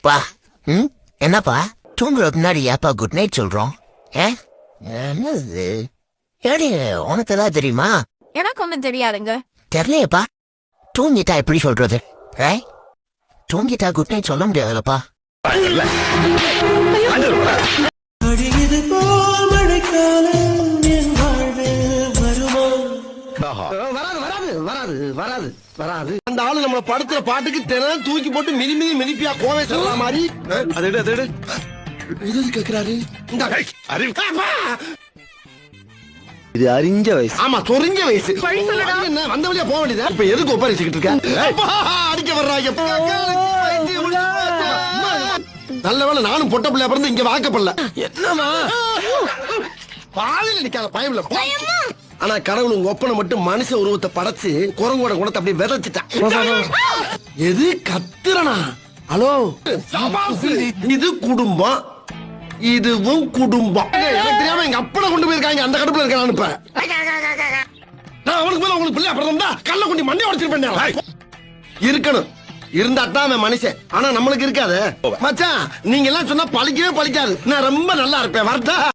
பா என்னப்பா தூங்குறதுக்கு முன்னாடி ஏப்பா குட் நைட் சொல்றோம்? என்னது ஏடி உனக்கு ஏதாவது தெரியுமா? எனக்கு ஒண்ணும் தெரியாதுங்க. தெரியலையப்பா. தூங்கிட்டா எப்படி சொல்றது? தூங்கிட்டா குட் நைட் சொல்ல முடியாதுல்லப்பா. வராது. அந்த ஆளு நம்ம படுத்துற பாட்டுக்கு தினம் தூக்கி போட்டு மிதிப்பியா கோவை சொல்ற மாதிரி. இது கேக்குறாரு. இது அறிஞ்ச வயசு. ஆமா, சொரிஞ்ச வயசு. என்ன வந்த வழியா போக வேண்டியது. இப்ப எதுக்கு ஒப்பரிச்சுக்கிட்டு இருக்க? அடிக்க வர்றாங்க. நல்ல வேளை நானும் பொட்ட பிள்ளையா பிறந்து இங்க வாக்கப்படல. என்னமா பாதையில நிக்காத பயம்ல. ஆனா கடவுள் உங்க ஒப்பனை மட்டும் மனுஷ உருவத்தை படைச்சு குரங்கோட குணத்தை அப்படியே விதைச்சிட்டான். எது கத்துறனா? ஹலோ, இது குடும்பம், இதுவும் குடும்பம். எனக்கு தெரியாம எங்க அப்பனை கொண்டு போயிருக்காங்க. அந்த கடுப்புல இருக்கான். இப்ப நான் அவனுக்கு மேல உங்களுக்கு பிள்ளை அப்புறம் தான் கல்ல கொண்டு மண்டை உடைச்சிருப்பேன். இருக்கணும், இருந்தா தான் அவன் மனுஷன். ஆனா நம்மளுக்கு இருக்காது மச்சான். நீங்க எல்லாம் சொன்னா பழிக்கவே பழிக்காது. நான் ரொம்ப நல்லா இருப்பேன். வரட்டா?